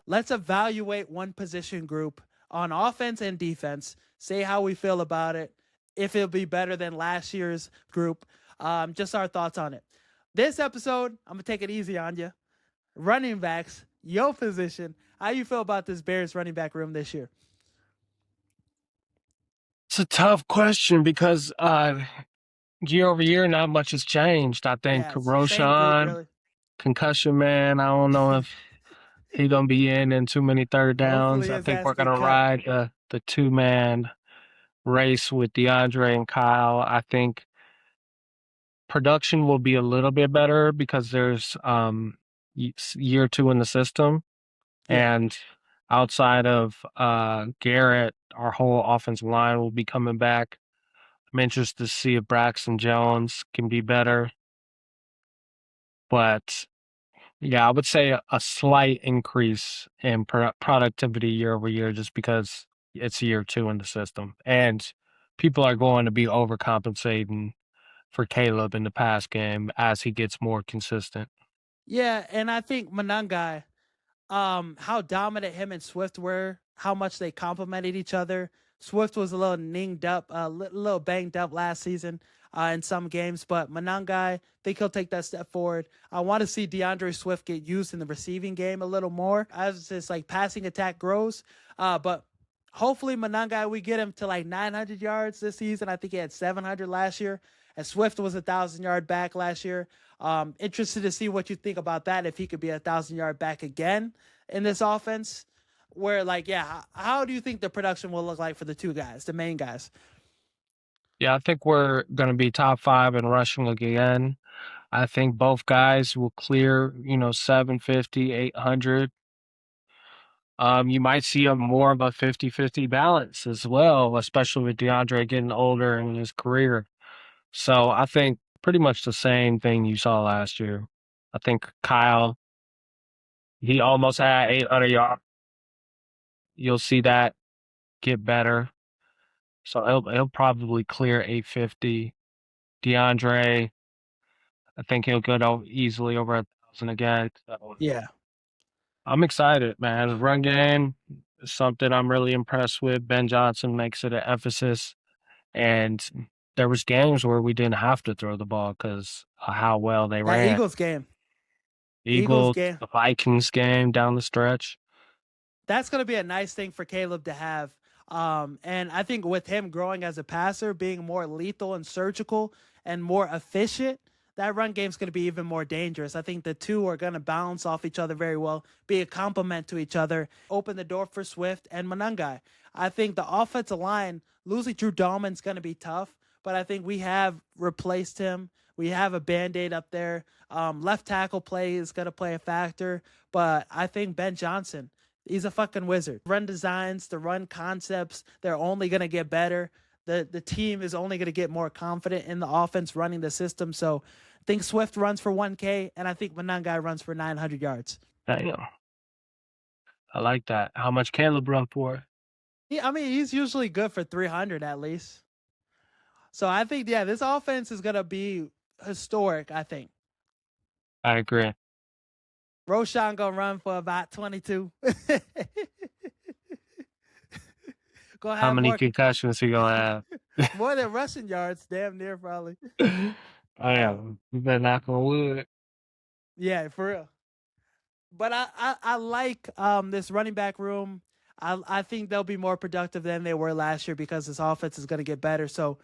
let's evaluate one position group on offense and defense, say how we feel about it, if it'll be better than last year's group, just our thoughts on it. This episode, I'm going to take it easy on you. Running backs, your position. How you feel about this Bears running back room this year? It's a tough question because year over year, not much has changed. I think Yeah, it's the same group, Roshan, really. concussion man, I don't know if he gonna be in too many third downs. Hopefully I his think ass we're get gonna cut. ride the two-man race with DeAndre and Kyle. I think production will be a little bit better because there's year two in the system. Yeah. And outside of Garrett, our whole offensive line will be coming back. I'm interested to see if Braxton Jones can be better. But yeah, I would say a slight increase in productivity year over year just because it's year two in the system. And people are going to be overcompensating for Caleb in the pass game as he gets more consistent. Yeah, and I think Manungai, how dominant him and Swift were, how much they complemented each other. Swift was a little ninged up, a little banged up last season in some games, but Manungai, think he'll take that step forward. I want to see DeAndre Swift get used in the receiving game a little more as this like passing attack grows. But hopefully Manungai, we get him to like 900 yards this season. I think he had 700 last year, and Swift was 1,000-yard back last year. Interested to see what you think about that. If he could be 1,000-yard back again in this offense, where like, yeah, how do you think the production will look like for the two guys, the main guys? Yeah, I think we're going to be top five in rushing again. I think both guys will clear, 750, 800. You might see a more of a 50-50 balance as well, especially with DeAndre getting older in his career. So I think pretty much the same thing you saw last year. I think Kyle, he almost had 800 yards. You'll see that get better. So he'll probably clear 850. DeAndre, I think he'll go easily over 1,000 again. So Yeah. I'm excited, man. Run game is something I'm really impressed with. Ben Johnson makes it an emphasis. And there was games where we didn't have to throw the ball because of how well they That ran. Eagles game. Eagles Eagles, game. the Vikings game down the stretch. That's going to be a nice thing for Caleb to have. And I think with him growing as a passer, being more lethal and surgical and more efficient, that run game's going to be even more dangerous. I think the two are going to balance off each other very well, be a complement to each other, open the door for Swift and Manungai. I think the offensive line, losing Drew Dahlman's going to be tough, but I think we have replaced him. We have a Band-Aid up there. Left tackle play is going to play a factor, but I think Ben Johnson, he's a fucking wizard. Run designs, the run concepts, they're only going to get better. The team is only going to get more confident in the offense running the system. So I think Swift runs for 1K, and I think Manungai runs for 900 yards. Damn. I like that. How much Caleb run for? I mean, he's usually good for 300 at least. So I think, yeah, this offense is going to be historic, I think. I agree. Roshan going to run for about 22. Gonna How have many more concussions he gonna more than rushing yards, damn near probably. have? I am. You better knock on wood. Yeah, for real. But I like this running back room. I think they'll be more productive than they were last year because this offense is going to get better. So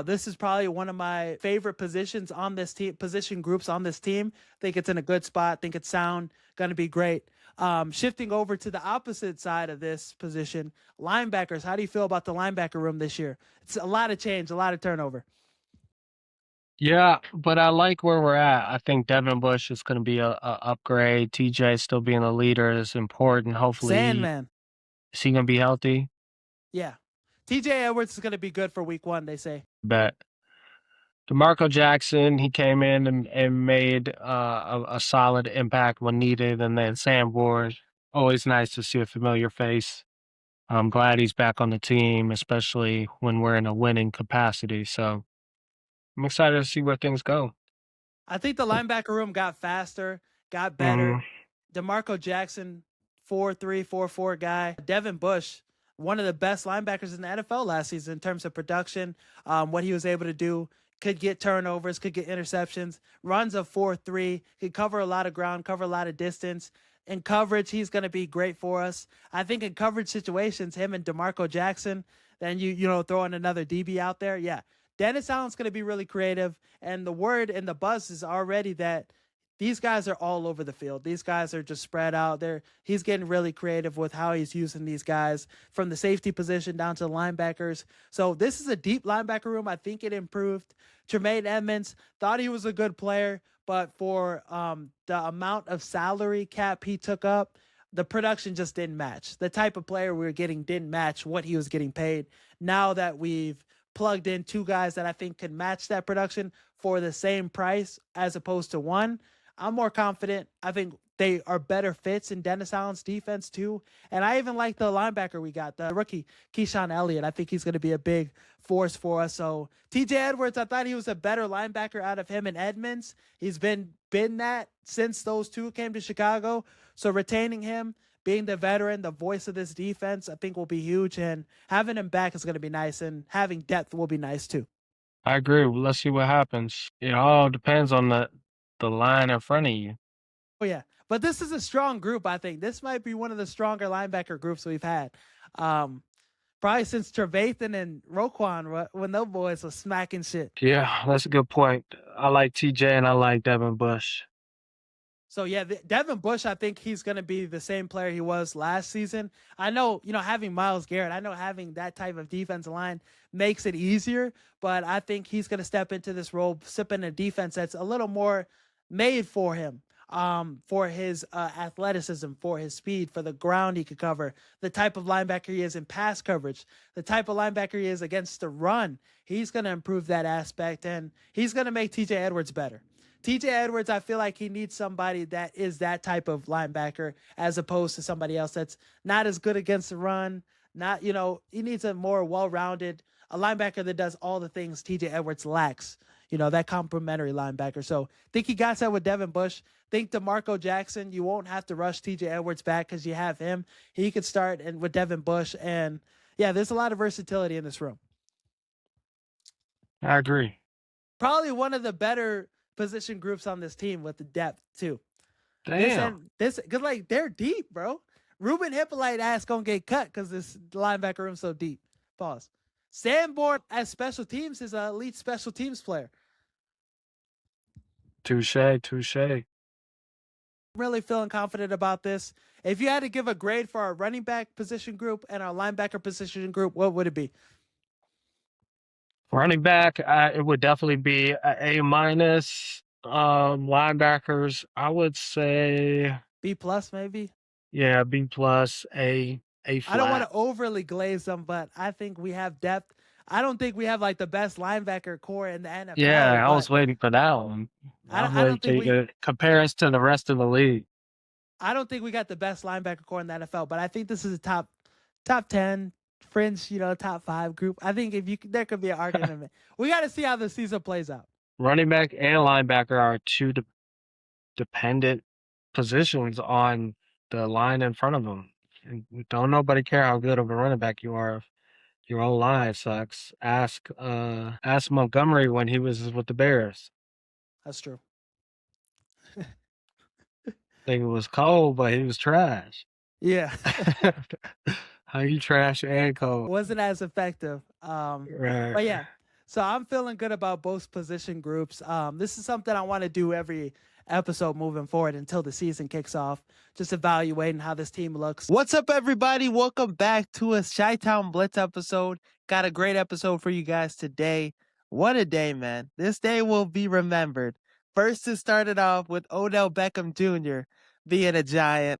this is probably one of my favorite positions on this team, position groups on this team. Think it's in a good spot. Think it's sound. Going to be great. Shifting over to the opposite side of this position, linebackers. How do you feel about the linebacker room this year? It's a lot of change, a lot of turnover. Yeah, but I like where we're at. I think Devin Bush is going to be a upgrade. TJ still being a leader is important. Hopefully, Sandman. is he going to be healthy? Yeah. TJ Edwards is going to be good for week 1, they say. Bet. DeMarco Jackson, he came in and made a solid impact when needed. And then Sam Ward, always nice to see a familiar face. I'm glad he's back on the team, especially when we're in a winning capacity. So I'm excited to see where things go. I think the linebacker room got faster, got better. Mhm. DeMarco Jackson 4-3, 4-4 guy. Devin Bush, one of the best linebackers in the NFL last season in terms of production, what he was able to do. Could get turnovers, could get interceptions, runs a 4-3, could cover a lot of ground, cover a lot of distance. In coverage, he's going to be great for us. I think in coverage situations, him and DeMarco Jackson, then you throw in another DB out there. Yeah. Dennis Allen's going to be really creative. And the word and the buzz is already that these guys are all over the field. These guys are just spread out there. He's getting really creative with how he's using these guys from the safety position down to the linebackers. So this is a deep linebacker room. I think it improved. Tremaine Edmonds, thought he was a good player, but for the amount of salary cap he took up, the production just didn't match. The type of player we were getting didn't match what he was getting paid. Now that we've plugged in two guys that I think can match that production for the same price as opposed to one, I'm more confident. I think they are better fits in Dennis Allen's defense too. And I even like the linebacker we got, the rookie Keyshawn Elliott. I think he's going to be a big force for us. So TJ Edwards, I thought he was a better linebacker out of him and Edmonds. He's been that since those two came to Chicago. So retaining him, being the veteran, the voice of this defense, I think will be huge. And having him back is going to be nice. And having depth will be nice too. I agree. Well, let's see what happens. It all depends on the line in front of you. Oh yeah, but this is a strong group. I think this might be one of the stronger linebacker groups we've had, probably since Trevathan and Roquan when those boys were smacking shit. Yeah, that's a good point. I like TJ and I like Devin Bush. So yeah, Devin Bush, I think he's going to be the same player he was last season. I know, having Myles Garrett, I know having that type of defensive line makes it easier, but I think he's going to step into this role, sipping a defense that's a little more made for him, for his athleticism, for his speed, for the ground he could cover, the type of linebacker he is in pass coverage, the type of linebacker he is against the run. He's going to improve that aspect, and he's going to make TJ Edwards better. TJ Edwards, I feel like he needs somebody that is that type of linebacker as opposed to somebody else that's not as good against the run. Not, he needs a more well-rounded, a linebacker that does all the things TJ Edwards lacks, that complementary linebacker. So I think he got that with Devin Bush. Think DeMarco Jackson, you won't have to rush TJ Edwards back because you have him. He could start with Devin Bush. And yeah, there's a lot of versatility in this room. I agree. Probably one of the better position groups on this team with the depth too. Damn. This because they're deep, bro. Ruben Hippolyte ass gonna get cut because this linebacker room's so deep. Pause. Sanborn as special teams is an elite special teams player. Touche. Really feeling confident about this. If you had to give a grade for our running back position group and our linebacker position group, what would it be? Running back, it would definitely be A minus. Linebackers, I would say B plus maybe. Yeah, B plus, A I don't want flat. to overly glaze them, but I think we have depth. I don't think we have the best linebacker core in the NFL. Yeah, I was But waiting for that one. I was I waiting don't think we to compare us to the rest of the league. I don't think we got the best linebacker core in the NFL, but I think this is a top 10 fringe, top 5 group. I think there could be an argument. We got to see how the season plays out. Running back and linebacker are two dependent positions on the line in front of them. And don't nobody care how good of a running back you are if your own line sucks. Ask Montgomery when he was with the Bears. That's true. Think it was cold, but he was trash. Yeah. How you trash and cold? Wasn't as effective. Right. But yeah. So I'm feeling good about both position groups. This is something I want to do every episode moving forward until the season kicks off, just evaluating how this team looks. What's up, everybody? Welcome back to a Chi-Town Blitz episode. Got a great episode for you guys today. What a day, man. This day will be remembered. First, it started off with Odell Beckham Jr. being a Giant.